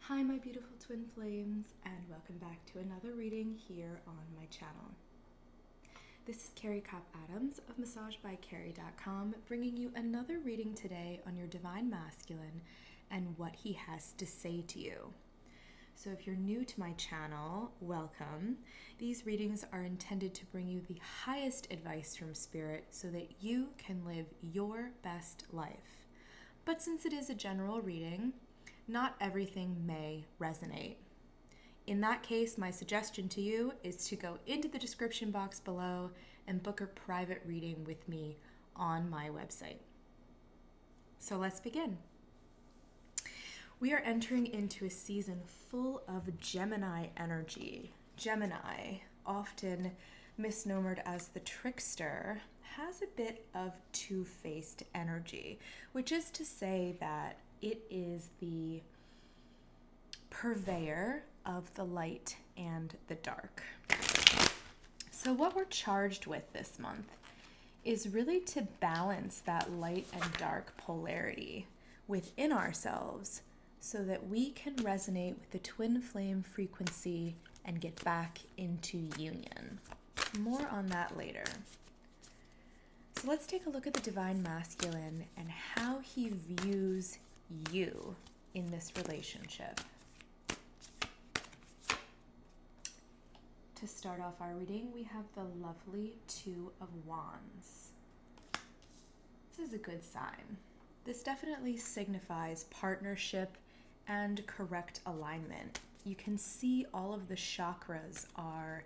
Hi my beautiful twin flames, and welcome back to another reading here on my channel. This is Carrie Kopp Adams of massagebycarrie.com, bringing you another reading today on your divine masculine and what he has to say to you. So if you're new to my channel, welcome. These readings are intended to bring you the highest advice from spirit so that you can live your best life. But since it is a general reading, not everything may resonate. In that case, my suggestion to you is to go into the description box below and book a private reading with me on my website. So let's begin. We are entering into a season full of Gemini energy. Gemini, often misnomered as the trickster, has a bit of two-faced energy, which is to say that it is the purveyor of the light and the dark. So what we're charged with this month is really to balance that light and dark polarity within ourselves so that we can resonate with the twin flame frequency and get back into union. More on that later. So let's take a look at the divine masculine and how he views you in this relationship. To start off our reading, we have the lovely Two of Wands. This is a good sign. This definitely signifies partnership and correct alignment. You can see all of the chakras are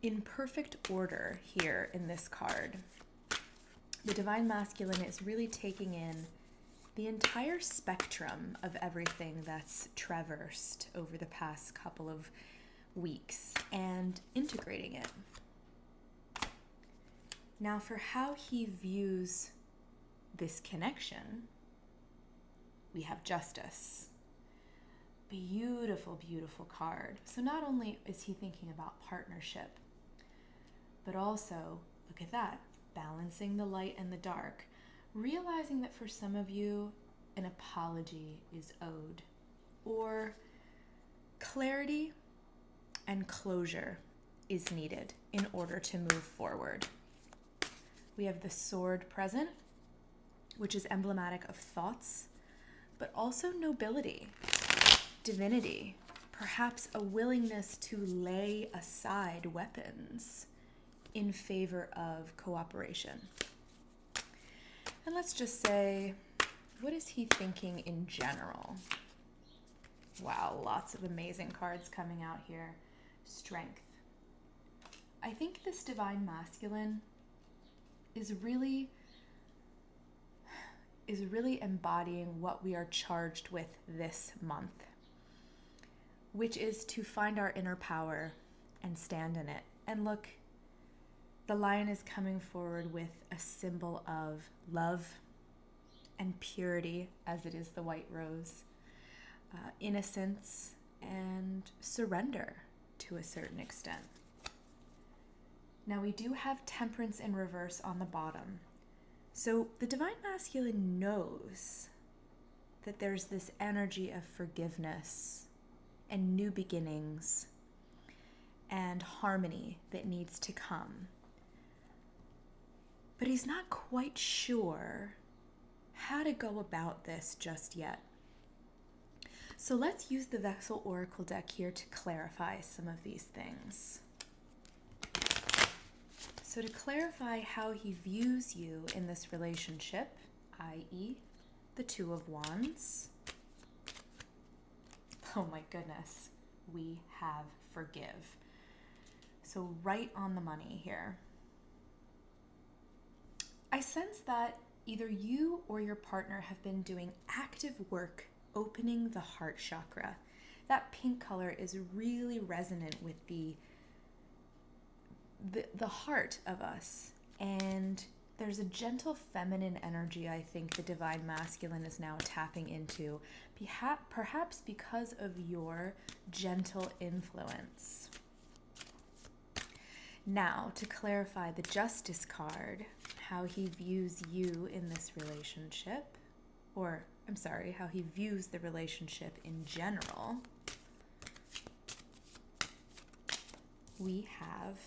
in perfect order here in this card. The divine masculine is really taking in the entire spectrum of everything that's traversed over the past couple of weeks and integrating it. Now, for how he views this connection, we have Justice. Beautiful, beautiful card. So not only is he thinking about partnership, but also, look at that, balancing the light and the dark. Realizing that for some of you, an apology is owed, or clarity and closure is needed in order to move forward. We have the Sword present, which is emblematic of thoughts, but also nobility, divinity, perhaps a willingness to lay aside weapons in favor of cooperation. And let's just say, what is he thinking in general? Wow, lots of amazing cards coming out here. Strength. I think this divine masculine is really embodying what we are charged with this month, which is to find our inner power and stand in it. And look, the lion is coming forward with a symbol of love and purity, as it is the white rose, innocence and surrender to a certain extent. Now we do have Temperance in reverse on the bottom. So the divine masculine knows that there's this energy of forgiveness and new beginnings and harmony that needs to come. But he's not quite sure how to go about this just yet. So let's use the Vessel Oracle deck here to clarify some of these things. So to clarify how he views you in this relationship, i.e. the Two of Wands, oh my goodness, we have forgive. So right on the money here. I sense that either you or your partner have been doing active work opening the heart chakra. That pink color is really resonant with the heart of us. And there's a gentle feminine energy I think the divine masculine is now tapping into, perhaps because of your gentle influence. Now, to clarify the Justice card, how he views you in this relationship. or I'm sorry, how he views the relationship in general, we have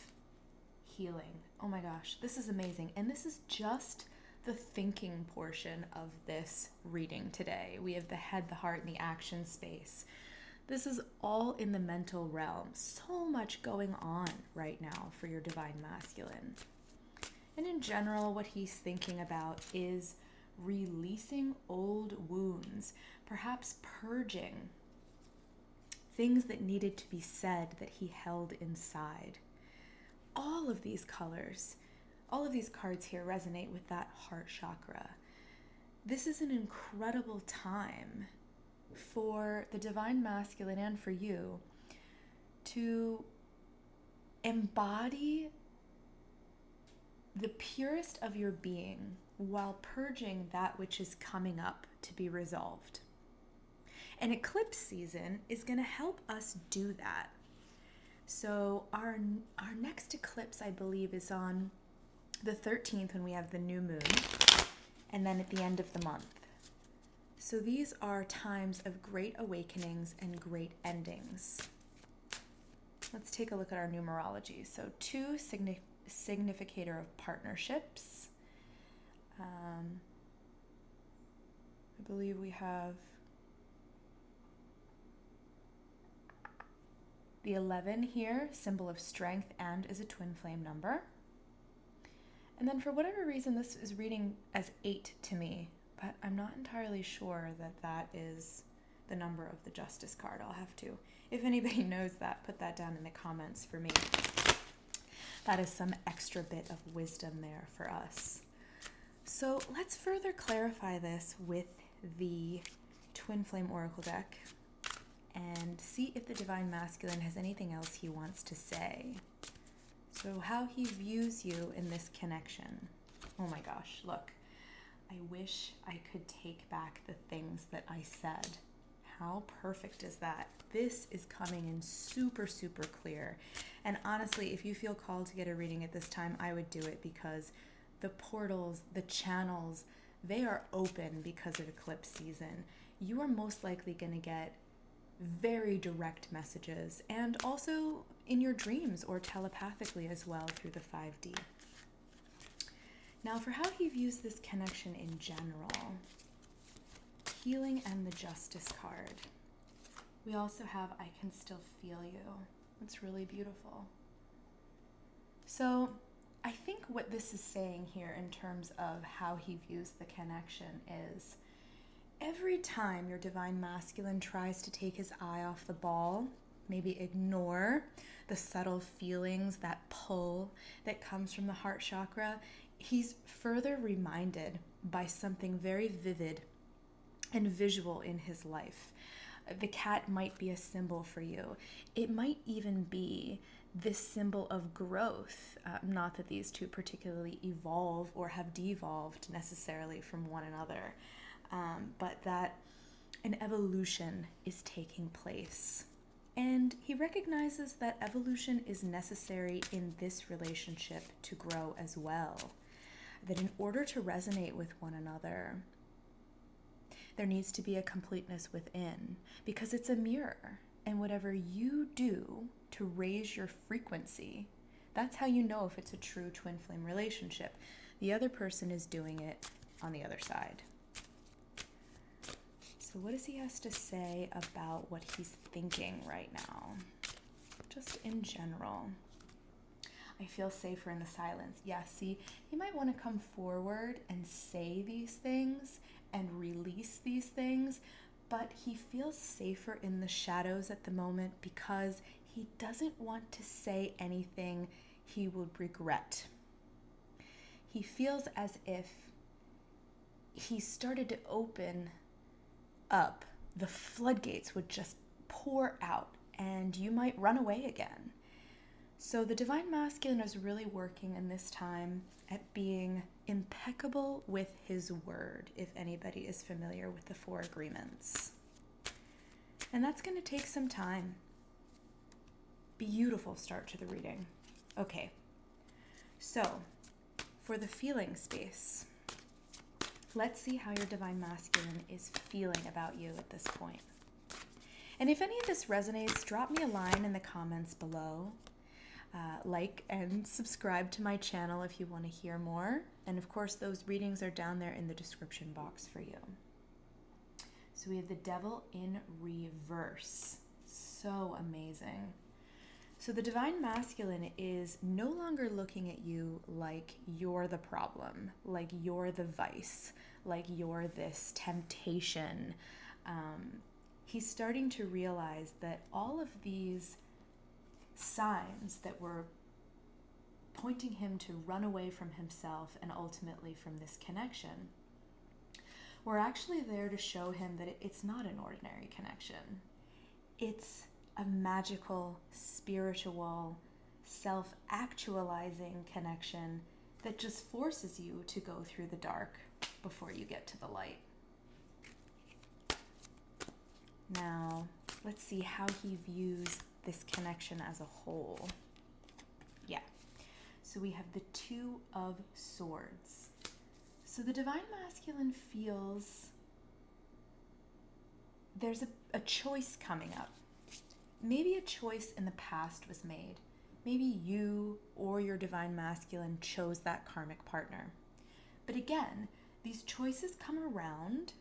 healing. Oh my gosh, this is amazing. And this is just the thinking portion of this reading today. We have the head, the heart, and the action space. This is all in the mental realm. So much going on right now for your divine masculine. And in general, what he's thinking about is releasing old wounds, perhaps purging things that needed to be said that he held inside. All of these colors, all of these cards here resonate with that heart chakra. This is an incredible time for the divine masculine and for you to embody the purest of your being while purging that which is coming up to be resolved. And eclipse season is going to help us do that. So our next eclipse, I believe, is on the 13th when we have the new moon, and then at the end of the month. So these are times of great awakenings and great endings. Let's take a look at our numerology. So 2, significator of partnerships. I believe we have the 11 here, symbol of strength, and is a twin flame number. And then for whatever reason, this is reading as 8 to me, but I'm not entirely sure that that is the number of the Justice card. I'll have to, if anybody knows that, put that down in the comments for me. That is some extra bit of wisdom there for us. So let's further clarify this with the Twin Flame Oracle deck and see if the Divine Masculine has anything else he wants to say. So how he views you in this connection. Oh my gosh, look. I wish I could take back the things that I said. How perfect is that? This is coming in super, super clear. And honestly, if you feel called to get a reading at this time, I would do it because the portals, the channels, they are open because of eclipse season. You are most likely going to get very direct messages, and also in your dreams or telepathically as well through the 5D. Now for how he views this connection in general, healing and the Justice card. We also have I Can Still Feel You. It's really beautiful. So I think what this is saying here in terms of how he views the connection is every time your Divine Masculine tries to take his eye off the ball, maybe ignore the subtle feelings, that pull that comes from the heart chakra, he's further reminded by something very vivid and visual in his life. The cat might be a symbol for you. It might even be this symbol of growth. Not that these two particularly evolve or have devolved necessarily from one another, but that an evolution is taking place. And he recognizes that evolution is necessary in this relationship to grow as well. That in order to resonate with one another, there needs to be a completeness within, because it's a mirror. And whatever you do to raise your frequency, that's how you know if it's a true twin flame relationship. The other person is doing it on the other side. So what does he has to say about what he's thinking right now? Just in general. I feel safer in the silence. Yeah, see, he might want to come forward and say these things and release these things, but he feels safer in the shadows at the moment because he doesn't want to say anything he would regret. He feels as if he started to open up, the floodgates would just pour out and you might run away again. So the Divine Masculine is really working in this time at being impeccable with his word, if anybody is familiar with the 4 agreements. And that's going to take some time. Beautiful start to the reading. Okay, so for the feeling space, Let's see how your divine masculine is feeling about you at this point. And if any of this resonates, drop me a line in the comments below. Like and subscribe to my channel if you want to hear more. And of course, those readings are down there in the description box for you. So we have the Devil in reverse. So amazing. So the divine masculine is no longer looking at you like you're the problem, like you're the vice, like you're this temptation. He's starting to realize that all of these signs that were pointing him to run away from himself and ultimately from this connection were actually there to show him that it's not an ordinary connection. It's a magical, spiritual, self-actualizing connection that just forces you to go through the dark before you get to the light. Now, let's see how he views this connection as a whole. Yeah. So we have the Two of Swords. So the divine masculine feels there's a choice coming up. Maybe a choice in the past was made. Maybe you or your divine masculine chose that karmic partner. But again, these choices come around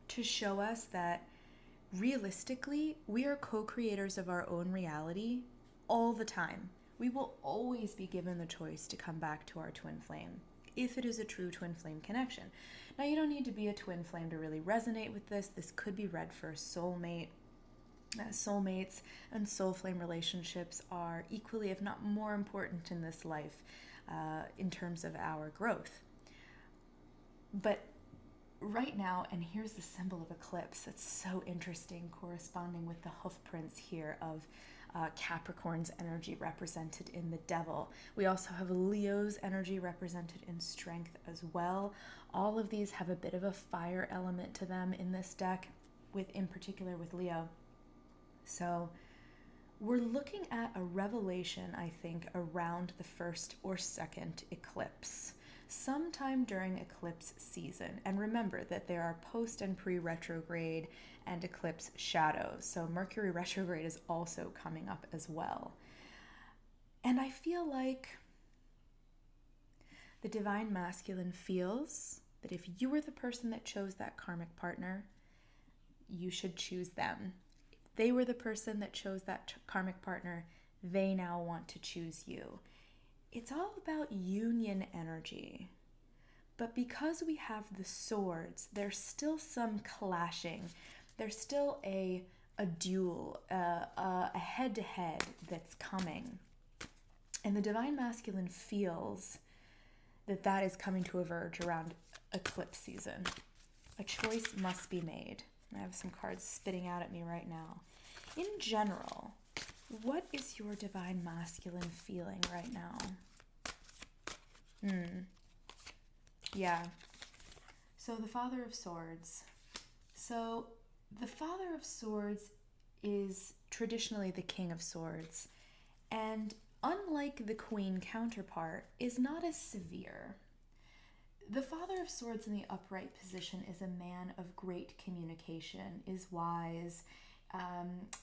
to show us that realistically, we are co-creators of our own reality all the time. We will always be given the choice to come back to our twin flame, if it is a true twin flame connection. Now, you don't need to be a twin flame to really resonate with this. This could be read for a soulmate. Soulmates and soul flame relationships are equally, if not more important in this life in terms of our growth. But right now, and here's the symbol of eclipse. It's so interesting, corresponding with the hoof prints here of Capricorn's energy represented in the Devil. We also have Leo's energy represented in strength as well. All of these have a bit of a fire element to them in this deck, in particular with Leo. So we're looking at a revelation, I think, around the first or second eclipse, sometime during eclipse season. And remember that there are post and pre-retrograde and eclipse shadows. So Mercury retrograde is also coming up as well. And I feel like the divine masculine feels that if you were the person that chose that karmic partner, you should choose them. If they were the person that chose that karmic partner, they now want to choose you. It's all about union energy. But because we have the swords, there's still some clashing. There's still a duel, a head-to-head that's coming. And the divine masculine feels that that is coming to a verge around eclipse season. A choice must be made. I have some cards spitting out at me right now. In general, what is your divine masculine feeling right now? Yeah. So the Father of Swords. So the Father of Swords is traditionally the King of Swords, and unlike the Queen counterpart, is not as severe. The Father of Swords in the upright position is a man of great communication, is wise.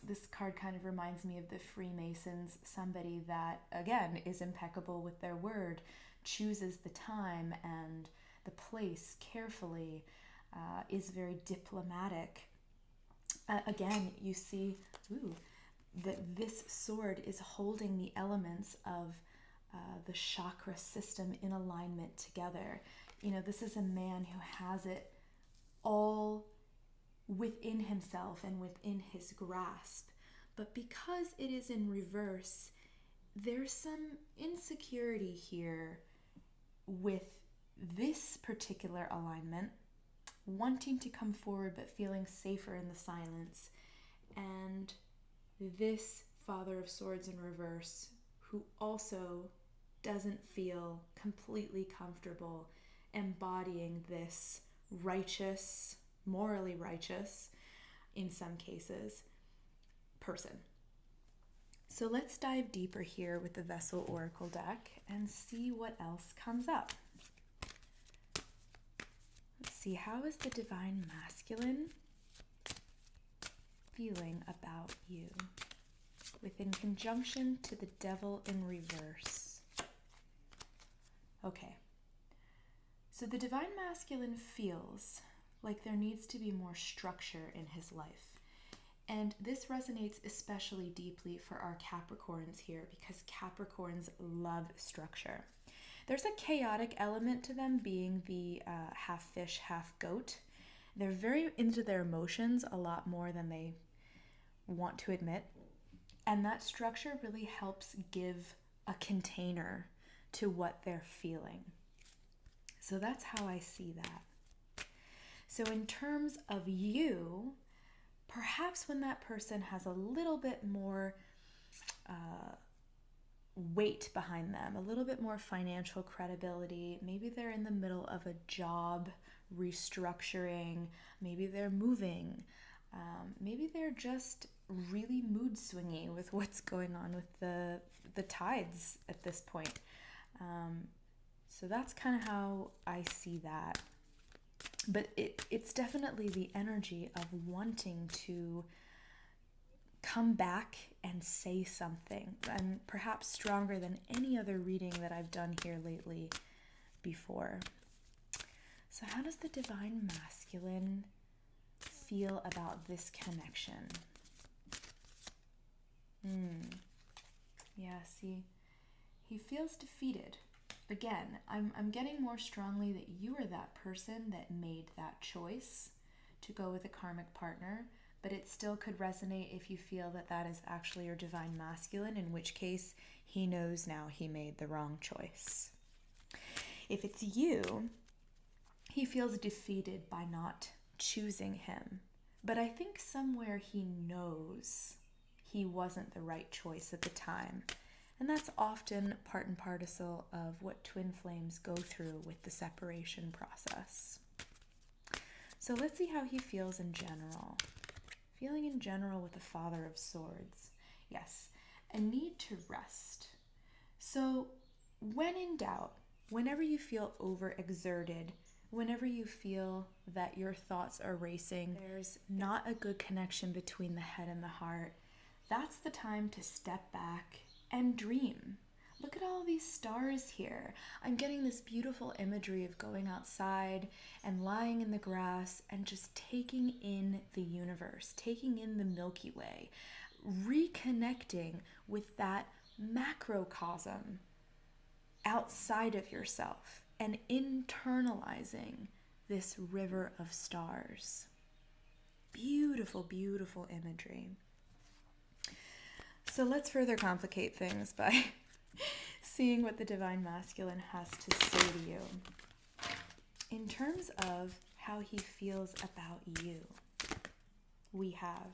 This card kind of reminds me of the Freemasons, somebody that, again, is impeccable with their word, chooses the time and the place carefully, is very diplomatic. Again, you see that this sword is holding the elements of the chakra system in alignment together. You know, this is a man who has it all within himself and within his grasp. But because it is in reverse, there's some insecurity here with this particular alignment, wanting to come forward but feeling safer in the silence, and this Father of Swords in reverse, who also doesn't feel completely comfortable embodying this righteous, morally righteous, in some cases, person. So let's dive deeper here with the Vessel Oracle deck and see what else comes up. Let's see, how is the divine masculine feeling about you within conjunction to the devil in reverse? Okay, so the divine masculine feels like there needs to be more structure in his life. And this resonates especially deeply for our Capricorns here, because Capricorns love structure. There's a chaotic element to them, being the half fish, half goat. They're very into their emotions a lot more than they want to admit. And that structure really helps give a container to what they're feeling. So that's how I see that. So in terms of you, perhaps when that person has a little bit more weight behind them, a little bit more financial credibility, maybe they're in the middle of a job restructuring, maybe they're moving, maybe they're just really mood swingy with what's going on with the tides at this point. So that's kind of how I see that. But it's definitely the energy of wanting to come back and say something, and perhaps stronger than any other reading that I've done here lately before. So how does the divine masculine feel about this connection? Yeah, see, he feels defeated. Again, I'm getting more strongly that you are that person that made that choice to go with a karmic partner, but it still could resonate if you feel that that is actually your divine masculine, in which case he knows now he made the wrong choice. If it's you, he feels defeated by not choosing him, but I think somewhere he knows he wasn't the right choice at the time. And that's often part and parcel of what twin flames go through with the separation process. So let's see how he feels in general. Feeling in general with the Father of Swords. Yes, a need to rest. So when in doubt, whenever you feel overexerted, whenever you feel that your thoughts are racing, there's not a good connection between the head and the heart, that's the time to step back and dream. Look at all these stars here. I'm getting this beautiful imagery of going outside and lying in the grass and just taking in the universe, taking in the Milky Way, reconnecting with that macrocosm outside of yourself and internalizing this river of stars. Beautiful, beautiful imagery. So let's further complicate things by seeing what the divine masculine has to say to you. In terms of how he feels about you, we have,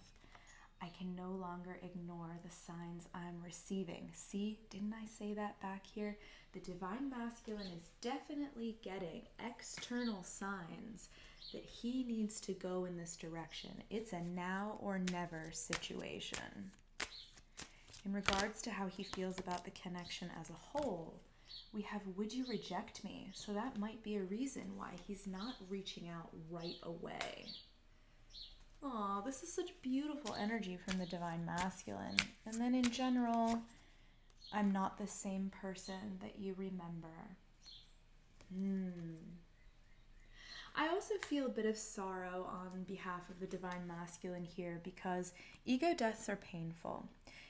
I can no longer ignore the signs I'm receiving. See, didn't I say that back here? The divine masculine is definitely getting external signs that he needs to go in this direction. It's a now or never situation. In regards to how he feels about the connection as a whole, we have, would you reject me? So that might be a reason why he's not reaching out right away. Aw, this is such beautiful energy from the divine masculine. And then in general, I'm not the same person that you remember. I also feel a bit of sorrow on behalf of the divine masculine here, because ego deaths are painful.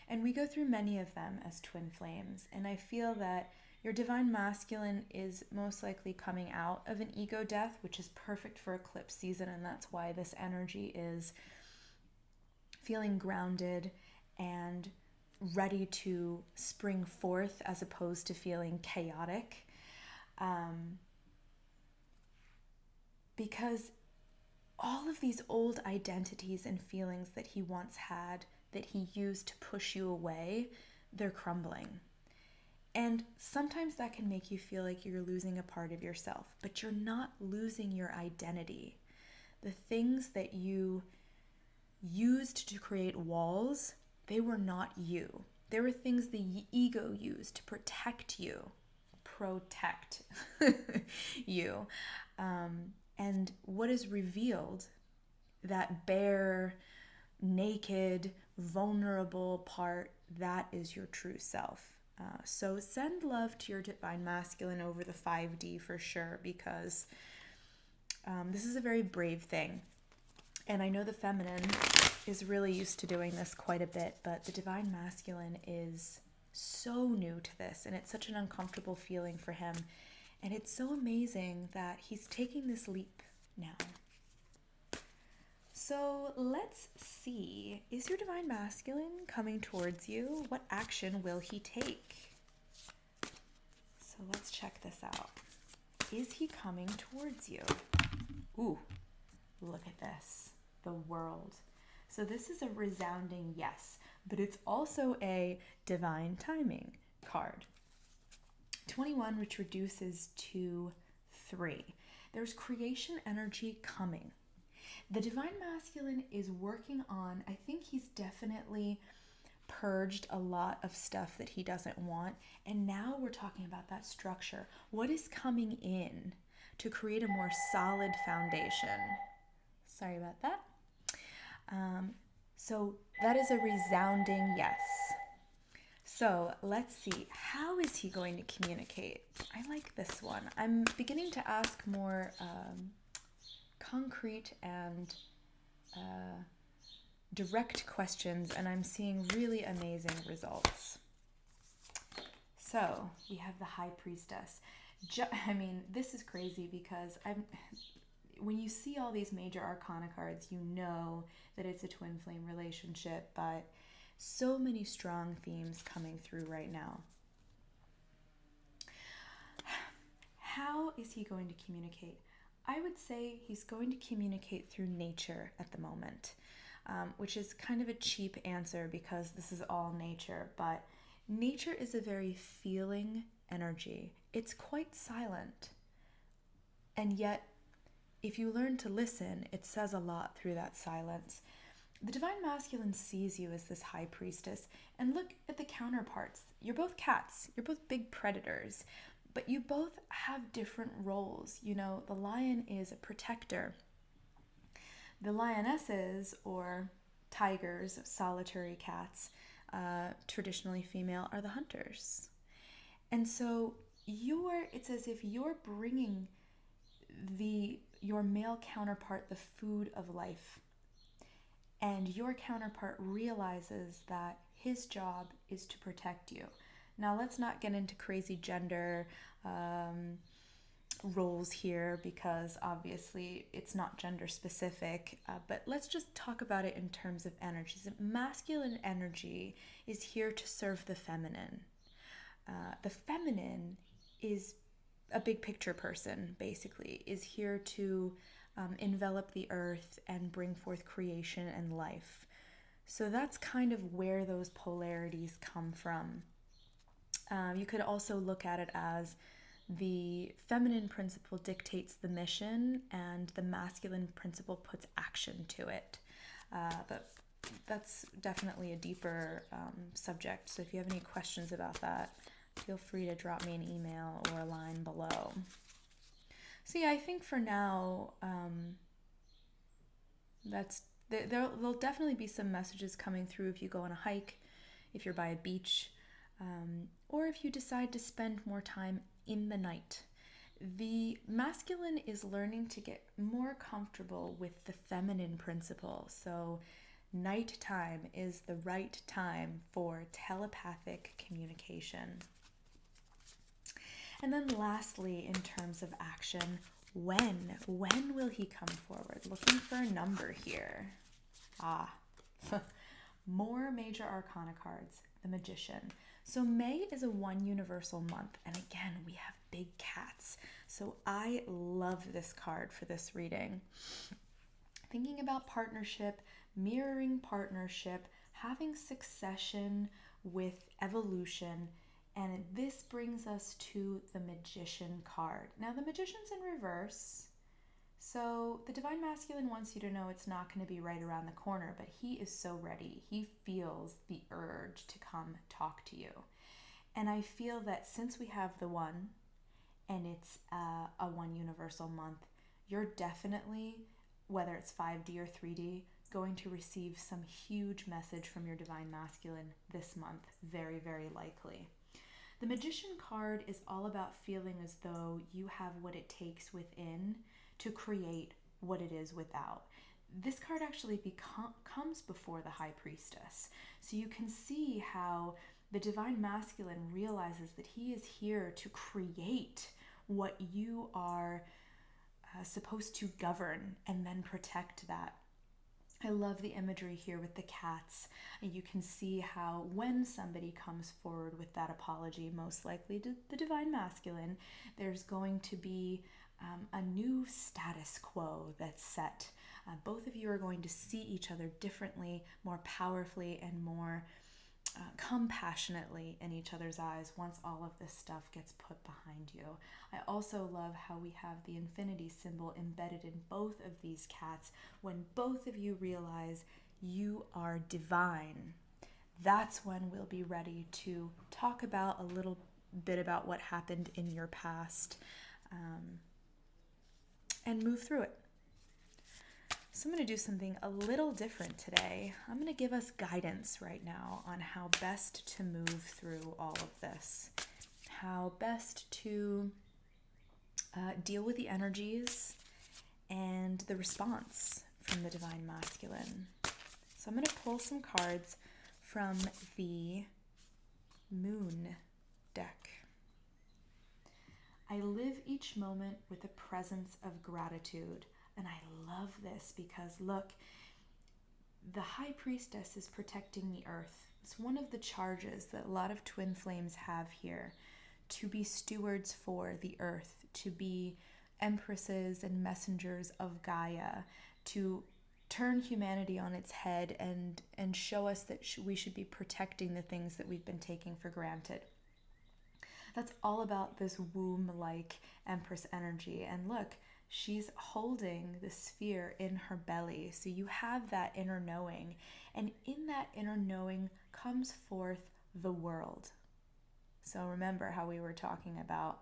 And we go through many of them as twin flames. And I feel that your divine masculine is most likely coming out of an ego death, which is perfect for eclipse season. And that's why this energy is feeling grounded and ready to spring forth as opposed to feeling chaotic. Because all of these old identities and feelings that he once had, that he used to push you away, they're crumbling. And sometimes that can make you feel like you're losing a part of yourself, but you're not losing your identity. The things that you used to create walls, they were not you. They were things the ego used to protect you. You. And what is revealed, that bare, naked, vulnerable part, that is your true self. So send love to your divine masculine over the 5D for sure, because this is a very brave thing. And I know the feminine is really used to doing this quite a bit, but the divine masculine is so new to this, and it's such an uncomfortable feeling for him. And it's so amazing that he's taking this leap now. So let's see, is your divine masculine coming towards you? What action will he take? So let's check this out. Is he coming towards you? Ooh, look at this, the World. So this is a resounding yes, but it's also a divine timing card. 21, which reduces to 3. There's creation energy coming. The divine masculine is working on, I think he's definitely purged a lot of stuff that he doesn't want. And now we're talking about that structure. What is coming in to create a more solid foundation? Sorry about that. So that is a resounding yes. So let's see, how is he going to communicate? I like this one. I'm beginning to ask more concrete and direct questions, and I'm seeing really amazing results. So we have the High Priestess. This is crazy because when you see all these major arcana cards, you know that it's a twin flame relationship, but so many strong themes coming through right now. How is he going to communicate? I would say he's going to communicate through nature at the moment, which is kind of a cheap answer because this is all nature, but nature is a very feeling energy. It's quite silent, and yet if you learn to listen, it says a lot through that silence. The divine masculine sees you as this high priestess, and look at the counterparts. You're both cats, you're both big predators, but you both have different roles. You know, the lion is a protector. The lionesses, or tigers, solitary cats, traditionally female, are the hunters. And so it's as if you're bringing your male counterpart the food of life. And your counterpart realizes that his job is to protect you. Now, let's not get into crazy gender roles here because obviously it's not gender specific, but let's just talk about it in terms of energies. Masculine energy is here to serve the feminine. The feminine is a big picture person, basically, is here to envelop the earth and bring forth creation and life. So that's kind of where those polarities come from. You could also look at it as the feminine principle dictates the mission and the masculine principle puts action to it. But that's definitely a deeper subject. So if you have any questions about that, feel free to drop me an email or a line below. So yeah, I think for now, there'll definitely be some messages coming through if you go on a hike, if you're by a beach, or if you decide to spend more time in the night. The masculine is learning to get more comfortable with the feminine principle. So nighttime is the right time for telepathic communication. And then lastly, in terms of action, when will he come forward? Looking for a number here. More major arcana cards, the Magician. So May is a 1 universal month, and again, we have big cats. So I love this card for this reading. Thinking about partnership, mirroring partnership, having succession with evolution, and this brings us to the Magician card. Now, the Magician's in reverse, so the Divine Masculine wants you to know it's not going to be right around the corner, but he is so ready. He feels the urge to come talk to you. And I feel that since we have the 1, and it's a 1 universal month, you're definitely, whether it's 5D or 3D, going to receive some huge message from your divine masculine this month, very, very likely. The Magician card is all about feeling as though you have what it takes within to create what it is without. This card actually comes before the High Priestess. So you can see how the divine masculine realizes that he is here to create what you are supposed to govern and then protect that. I love the imagery here with the cats. You can see how when somebody comes forward with that apology, most likely to the divine masculine, there's going to be a new status quo that's set. Both of you are going to see each other differently, more powerfully, and more compassionately in each other's eyes once all of this stuff gets put behind you. I also love how we have the infinity symbol embedded in both of these cats. When both of you realize you are divine, that's when we'll be ready to talk about a little bit about what happened in your past and move through it. So I'm going to do something a little different today. I'm going to give us guidance right now on how best to move through all of this, how best to deal with the energies and the response from the divine masculine. So I'm going to pull some cards from the Moon deck. I live each moment with a presence of gratitude. And I love this because look, the High Priestess is protecting the earth. It's one of the charges that a lot of twin flames have here, to be stewards for the earth, to be empresses and messengers of Gaia, to turn humanity on its head and show us that we should be protecting the things that we've been taking for granted. That's all about this womb-like Empress energy. And look, she's holding the sphere in her belly. So you have that inner knowing. And in that inner knowing comes forth the world. So remember how we were talking about,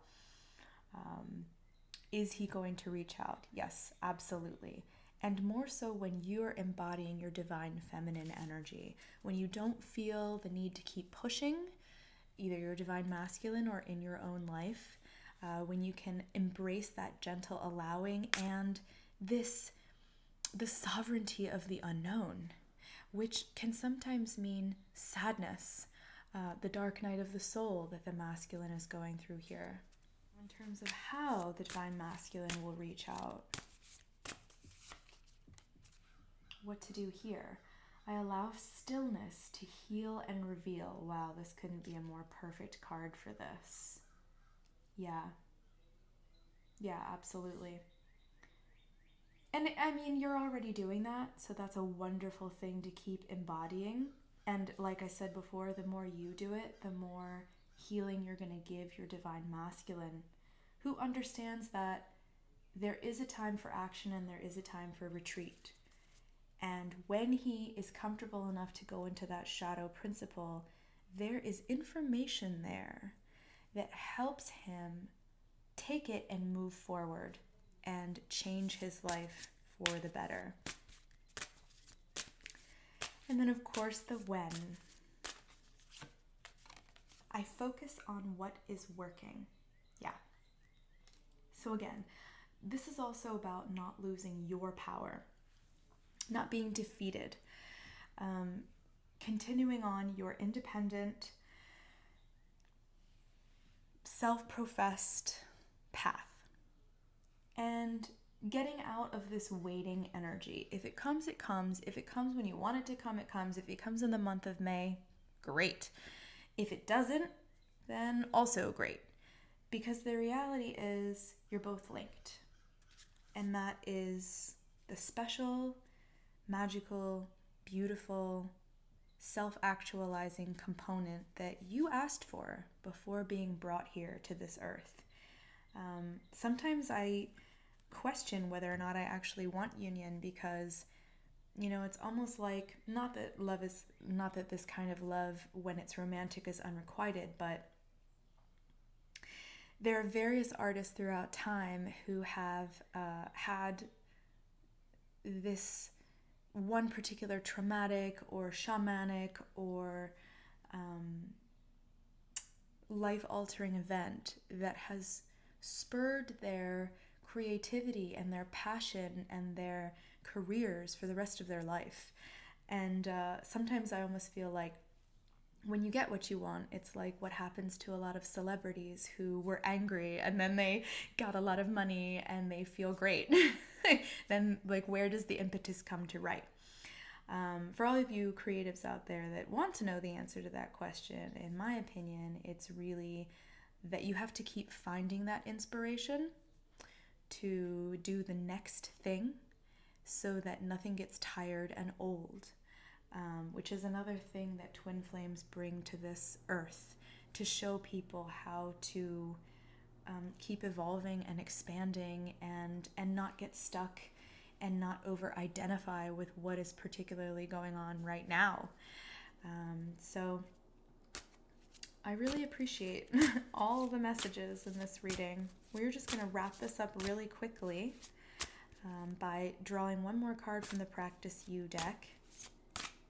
is he going to reach out? Yes, absolutely. And more so when you're embodying your divine feminine energy, when you don't feel the need to keep pushing, either your divine masculine or in your own life, when you can embrace that gentle allowing and the sovereignty of the unknown, which can sometimes mean sadness, the dark night of the soul that the masculine is going through here. In terms of how the divine masculine will reach out, what to do here. I allow stillness to heal and reveal. Wow, this couldn't be a more perfect card for this. Yeah, absolutely. And I mean, you're already doing that, so that's a wonderful thing to keep embodying. And like I said before, the more you do it, the more healing you're going to give your divine masculine, who understands that there is a time for action and there is a time for retreat. And when he is comfortable enough to go into that shadow principle, there is information there that helps him take it and move forward and change his life for the better. And then, of course, the when. I focus on what is working. Yeah. So again, this is also about not losing your power, not being defeated, continuing on your independent, self-professed path and getting out of this waiting energy. If it comes, it comes. If it comes when you want it to come, it comes. If it comes in the month of May, great. If it doesn't, then also great. Because the reality is you're both linked. And that is the special, magical, beautiful, self-actualizing component that you asked for before being brought here to this earth. Sometimes I question whether or not I actually want union because, it's almost like, not that this kind of love when it's romantic is unrequited, but there are various artists throughout time who have had this one particular traumatic or shamanic or life-altering event that has spurred their creativity and their passion and their careers for the rest of their life. And sometimes I almost feel like when you get what you want, it's like what happens to a lot of celebrities who were angry and then they got a lot of money and they feel great. Then, like, where does the impetus come to write? For all of you creatives out there that want to know the answer to that question, in my opinion, it's really that you have to keep finding that inspiration to do the next thing so that nothing gets tired and old, which is another thing that twin flames bring to this earth, to show people how to keep evolving and expanding and not get stuck and not over-identify with what is particularly going on right now. So I really appreciate all the messages in this reading. We're just going to wrap this up really quickly by drawing one more card from the Practice You deck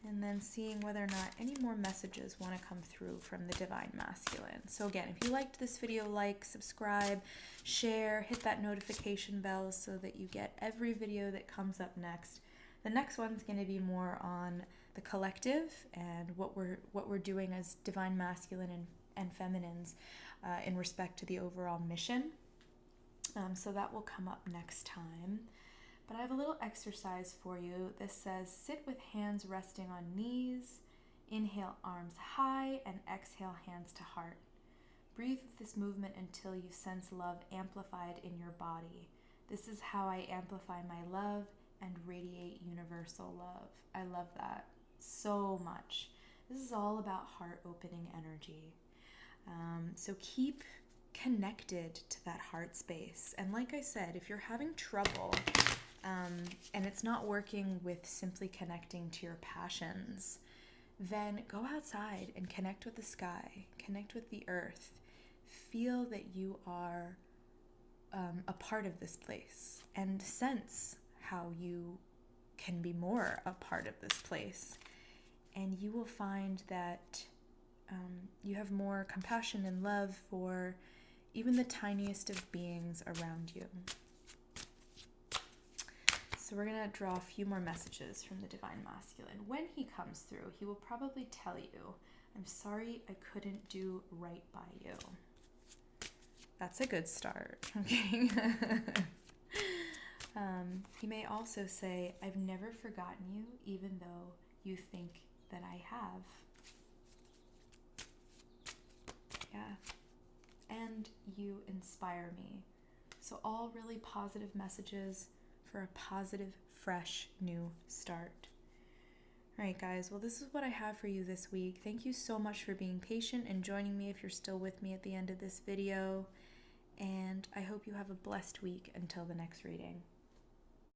and then seeing whether or not any more messages want to come through from the Divine Masculine. So again, if you liked this video, like, subscribe, share, hit that notification bell so that you get every video that comes up next. The next one's going to be more on the collective and what we're doing as Divine Masculine and Feminines in respect to the overall mission. So that will come up next time. But I have a little exercise for you. This says, sit with hands resting on knees, inhale arms high, and exhale hands to heart. Breathe with this movement until you sense love amplified in your body. This is how I amplify my love and radiate universal love. I love that so much. This is all about heart-opening energy. So keep connected to that heart space. And like I said, if you're having trouble and it's not working with simply connecting to your passions, then go outside and connect with the sky, connect with the earth. Feel that you are a part of this place and sense how you can be more a part of this place. And you will find that you have more compassion and love for even the tiniest of beings around you. So we're going to draw a few more messages from the Divine Masculine. When he comes through, he will probably tell you, I'm sorry I couldn't do right by you. That's a good start. Okay. He may also say, I've never forgotten you, even though you think that I have. Yeah. And you inspire me. So all really positive messages for a positive, fresh, new start. All right, guys. Well, this is what I have for you this week. Thank you so much for being patient and joining me if you're still with me at the end of this video. And I hope you have a blessed week until the next reading.